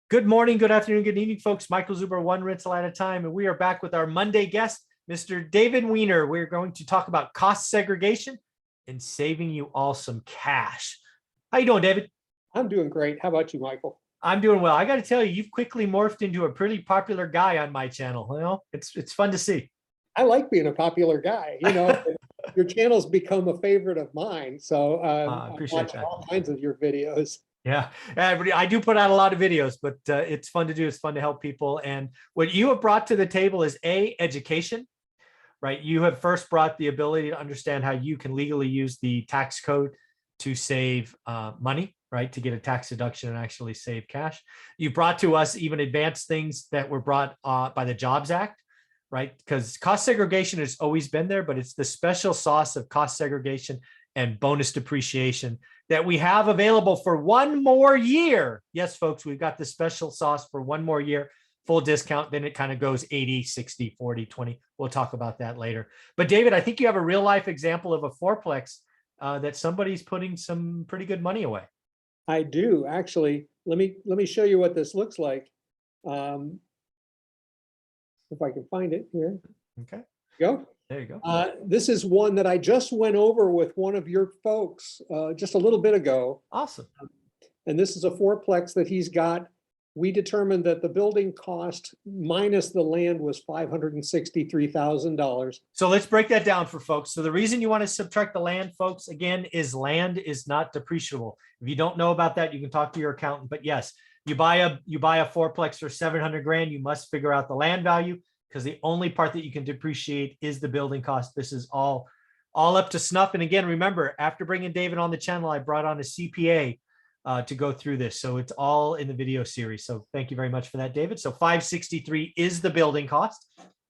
Good morning, good afternoon, good evening, folks. Michael Zuber, one rental at a time, and we are back with our Monday guest, Mr. David Weiner. We're going to talk about cost segregation and saving you all some cash. How you doing, David? I'm doing great. How about you, Michael? I'm doing well. I got to tell you, you've quickly morphed into a pretty popular guy on my channel. You know, it's fun to see. I like being a popular guy. Your channel's become a favorite of mine, so I I appreciate watch that. all kinds of your videos. Yeah, I do put out a lot of videos, but it's fun to do. It's fun to help people. And what you have brought to the table is education, right? You have first brought the ability to understand how you can legally use the tax code to save money, right? To get a tax deduction and actually save cash. You brought to us even advanced things that were brought by the Jobs Act, right? Because cost segregation has always been there, but it's the special sauce of cost segregation and bonus depreciation that we have available for one more year. Yes, folks, we've got the special sauce for one more year, full discount. Then it kind of goes 80, 60, 40, 20. We'll talk about that later. But David, I think you have a real life example of a fourplex that somebody's putting some pretty good money away. I do actually. Let me show you what this looks like. If I can find it here. Okay. Go. There you go. This is one that I just went over with one of your folks just a little bit ago. Awesome. And this is a fourplex that he's got. We determined that the building cost minus the land was $563,000. So let's break that down for folks. So the reason you want to subtract the land, folks, again, is land is not depreciable. If you don't know about that, you can talk to your accountant. But yes, you buy a fourplex for 700 grand, you must figure out the land value, because the only part that you can depreciate is the building cost. This is all up to snuff. And again, remember, after bringing David on the channel, I brought on a CPA to go through this. So it's all in the video series. So thank you very much for that, David. So 563 is the building cost.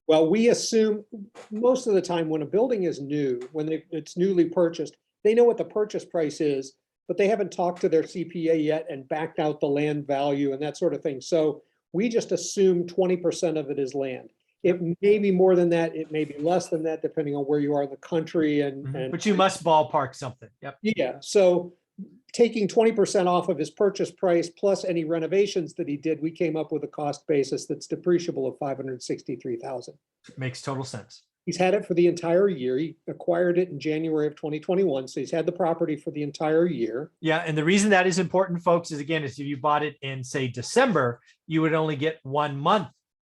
Well, we assume most of the time when a building is new, when it's newly purchased, they know what the purchase price is, but they haven't talked to their CPA yet and backed out the land value and that sort of thing. So we just assume 20% of it is land. It may be more than that. It may be less than that, depending on where you are in the country. But you must ballpark something. Yep. Yeah. So taking 20% off of his purchase price plus any renovations that he did, we came up with a cost basis that's depreciable of $563,000. Makes total sense. He's had it for the entire year. He acquired it in January of 2021. So he's had the property for the entire year. Yeah. And the reason that is important, folks, is again, is if you bought it in, say, December, you would only get 1 month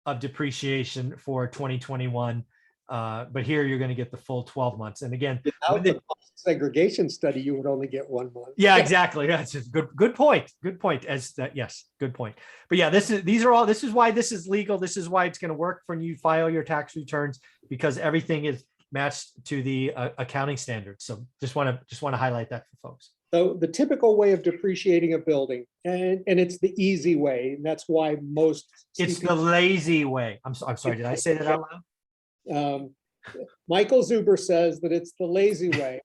of depreciation for 2021. But here you're going to get the full 12 months. And again, without the cost segregation study, you would only get 1 month. Yeah, exactly. That's a good point. Good point. As that, yes, good point. But yeah, this is why this is legal. This is why it's going to work when you file your tax returns, because everything is matched to the accounting standards. So just want to highlight that for folks. So the typical way of depreciating a building, and it's the easy way, and that's why most it's the lazy way. I'm sorry, did I say that out loud? Michael Zuber says that it's the lazy way.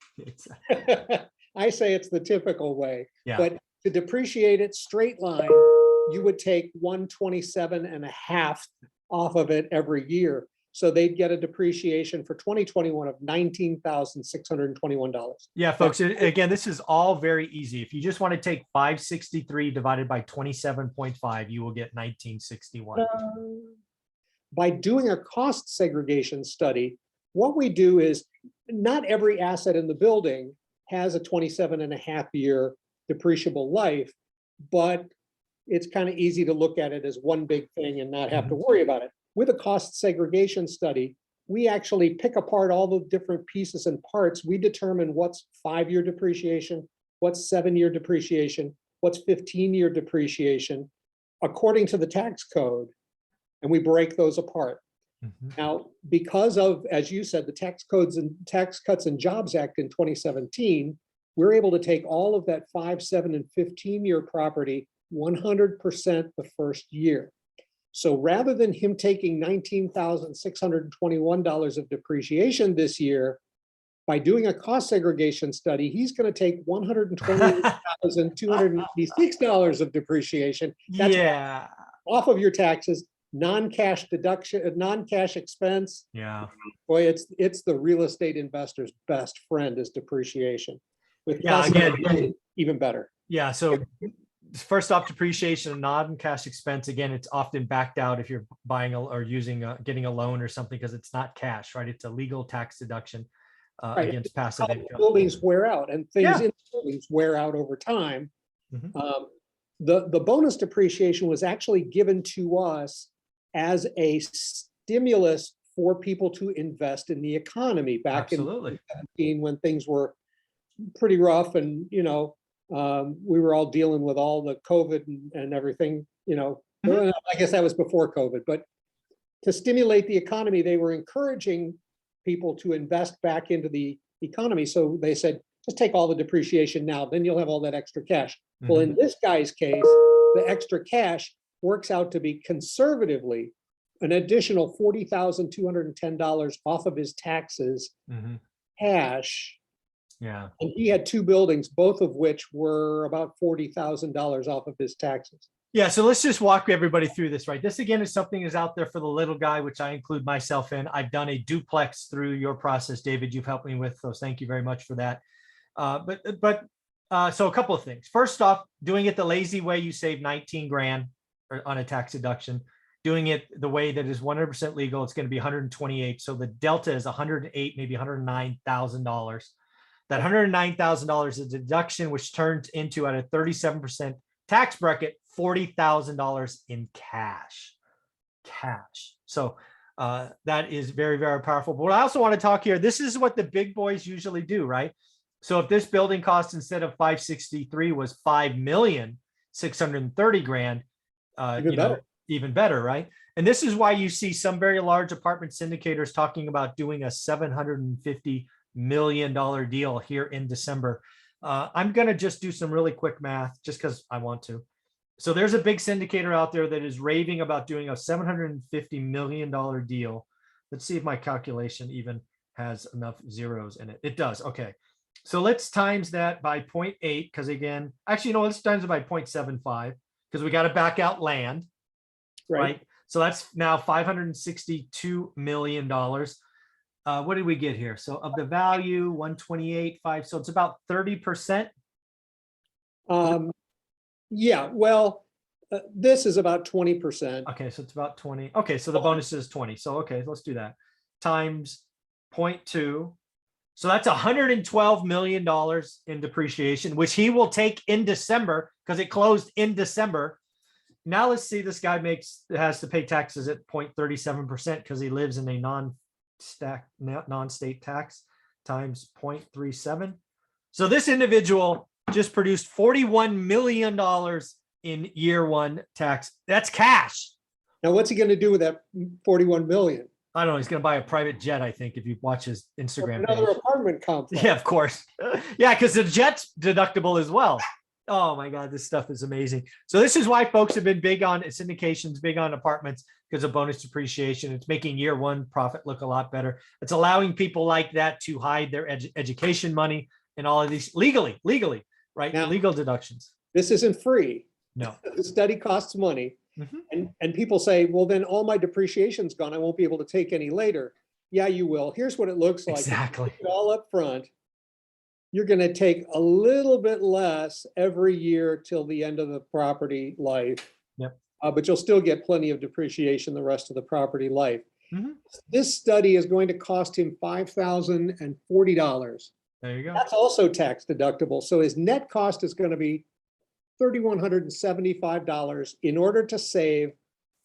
I say it's the typical way. Yeah. But to depreciate it straight line, you would take 127.5 off of it every year. So they'd get a depreciation for 2021 of $19,621. Yeah, folks, again, this is all very easy. If you just want to take 563 divided by 27.5, you will get 1961. By doing a cost segregation study, what we do is not every asset in the building has a 27.5-year depreciable life, but it's kind of easy to look at it as one big thing and not have to worry about it. With a cost segregation study, we actually pick apart all the different pieces and parts. We determine what's 5-year depreciation, what's 7-year depreciation, what's 15-year depreciation, according to the tax code, and we break those apart. Now, because of, as you said, the Tax Cuts and Jobs Act in 2017, we're able to take all of that 5, 7, and 15-year property 100% the first year. So rather than him taking $19,621 of depreciation this year, by doing a cost segregation study, he's going to take $128,286 of depreciation. That's off of your taxes, non-cash deduction, non-cash expense. Yeah. Boy, it's the real estate investor's best friend is depreciation. With again, even better. Yeah. So first off, depreciation, a non-cash expense. Again, it's often backed out if you're buying or using getting a loan or something, because it's not cash, right? It's a legal tax deduction Right. against passive How income. buildings wear out and things Yeah. in buildings wear out over time. Mhm. The bonus depreciation was actually given to us as a stimulus for people to invest in the economy back Absolutely. in 2017 when things were pretty rough and, we were all dealing with all the COVID and everything, Mhm. I guess that was before COVID, but to stimulate the economy, they were encouraging people to invest back into the economy. So they said, just take all the depreciation now, then you'll have all that extra cash. Well, in this guy's case, the extra cash works out to be conservatively an additional $40,210 off of his taxes Mhm. cash. Yeah. And he had two buildings, both of which were about $40,000 off of his taxes. Yeah, so let's just walk everybody through this, right? This again is something is out there for the little guy, which I include myself in. I've done a duplex through your process, David. You've helped me with, so thank you very much for that. So a couple of things. First off, doing it the lazy way, you save 19 grand on a tax deduction. Doing it the way that is 100% legal, it's going to be 128. So the delta is 108, maybe $109,000. That $109,000 is a deduction, which turns into at a 37% tax bracket, $40,000 in cash. So that is very, very powerful. But what I also want to talk here, this is what the big boys usually do, right? So if this building cost instead of 563 was 5,630,000, even better, right? And this is why you see some very large apartment syndicators talking about doing a $750 million deal here in December. I'm going to just do some really quick math just because I want to. So there's a big syndicator out there that is raving about doing a $750 million deal. Let's see if my calculation even has enough zeros in it. It does. Okay. So let's times that by 0.8, because again, actually, let's times it by 0.75 because we got to back out land, right? So that's now $562 million. What did we get here? So of the value, 128.5. So it's about 30%. Yeah, well, this is about 20%. Okay, so it's about 20. Okay, so the bonus is 20. So okay, let's do that. Times 0.2. So that's $112 million in depreciation, which he will take in December because it closed in December. Now let's see, this guy has to pay taxes at 0.37% because he lives in a non-state tax times 0.37. So this individual just produced $41 million in year one tax. That's cash. Now, what's he going to do with that 41 million? I don't know. He's going to buy a private jet, I think, if you watch his Instagram Another page. apartment complex. Yeah, of course. Yeah, because the jet's deductible as well. Oh my God, this stuff is amazing. So this is why folks have been big on syndications, big on apartments, because of bonus depreciation. It's making year one profit look a lot better. It's allowing people like that to hide their education money and all of these legally, right? Now, legal deductions. This isn't free. No. The study costs money. And people say, well, then all my depreciation's gone. I won't be able to take any later. Yeah, you will. Here's what it looks like. Exactly. All up front. You're going to take a little bit less every year till the end of the property life. Yep. But you'll still get plenty of depreciation the rest of the property life. Mm-hmm. This study is going to cost him $5,040. There you go. That's also tax deductible. So his net cost is going to be $3,175 in order to save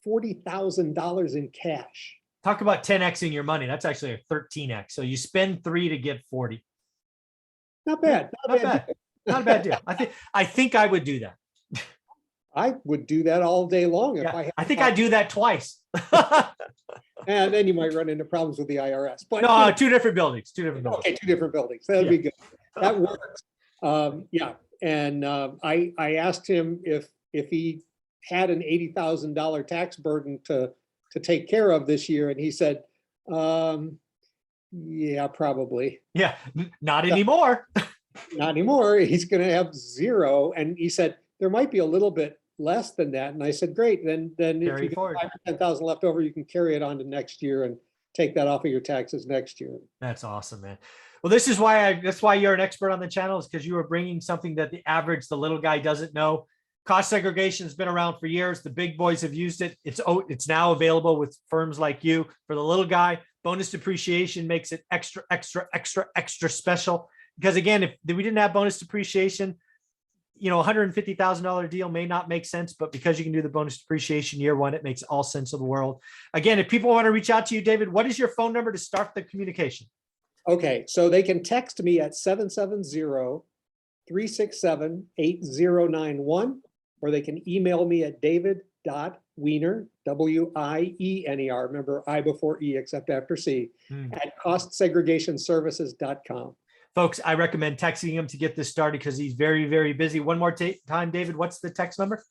$40,000 in cash. Talk about 10xing your money. That's actually a 13x. So you spend 3 to get 40. Not bad. Not bad. Not a bad deal. I think I would do that. I would do that all day long. If I think I do that twice. And then you might run into problems with the IRS. But no, two different buildings. Okay, two different buildings. That'd be good. That works. Yeah. And I asked him if he had an $80,000 tax burden to take care of this year, and he said, yeah, probably. Yeah, not anymore. Not anymore. He's going to have zero. And he said, there might be a little bit less than that. And I said, great. Then if you got 5,000 or 10,000 left over, you can carry it on to next year and take that off of your taxes next year. That's awesome, man. Well, this is why that's why you're an expert on the channel, is because you are bringing something that the little guy doesn't know. Cost segregation has been around for years. The big boys have used it. It's now available with firms like you. For the little guy, bonus depreciation makes it extra, extra, extra, extra special. Because again, if we didn't have bonus depreciation, $150,000 deal may not make sense, but because you can do the bonus depreciation year one, it makes all sense of the world. Again, if people want to reach out to you, David, what is your phone number to start the communication? Okay, so they can text me at 770-367-8091, or they can email me at david.wiener, W-I-E-N-E-R, remember I before E except after C, at costsegregationservices.com. Folks, I recommend texting him to get this started because he's very, very busy. One more time, David, what's the text number?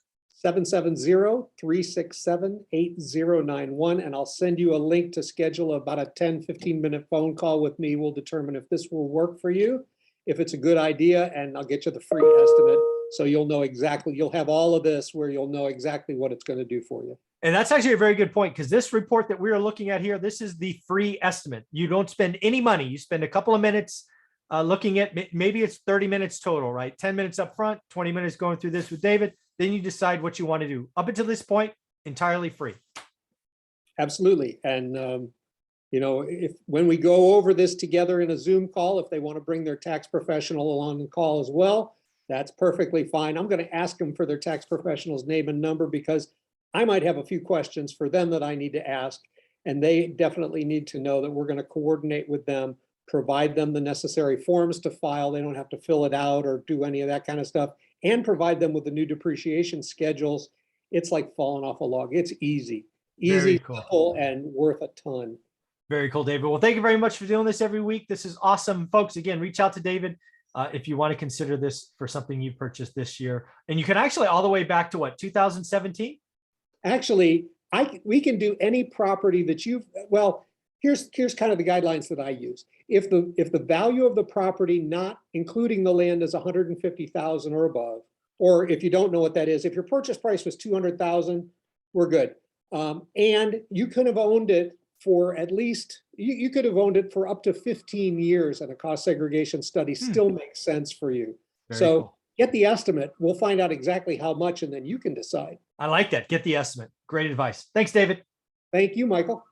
770-367-8091, and I'll send you a link to schedule about a 10-15-minute phone call with me. We'll determine if this will work for you, if it's a good idea, and I'll get you the free estimate so you'll know exactly, you'll have all of this where you'll know exactly what it's going to do for you. And that's actually a very good point, because this report that we are looking at here, this is the free estimate. You don't spend any money. You spend a couple of minutes looking at, maybe it's 30 minutes total, right? 10 minutes up front, 20 minutes going through this with David. Then you decide what you want to do. Up until this point, entirely free. Absolutely. And, when we go over this together in a Zoom call, if they want to bring their tax professional along the call as well, that's perfectly fine. I'm going to ask them for their tax professional's name and number because I might have a few questions for them that I need to ask. And they definitely need to know that we're going to coordinate with them, provide them the necessary forms to file. They don't have to fill it out or do any of that kind of stuff, and provide them with the new depreciation schedules. It's like falling off a log. It's easy, Cool. simple, and worth a ton. Very cool, David. Well, thank you very much for doing this every week. This is awesome. Folks, again, reach out to David if you want to consider this for something you purchased this year. And you can actually all the way back to what, 2017? Actually, we can do any property that here's kind of the guidelines that I use. If the value of the property, not including the land, is 150,000 or above, or if you don't know what that is, if your purchase price was 200,000, we're good. And you could have owned it for at least, you could have owned it for up to 15 years, and a cost segregation study still makes sense for you. Very so cool. Get the estimate. We'll find out exactly how much, and then you can decide. I like that. Get the estimate. Great advice. Thanks, David. Thank you, Michael.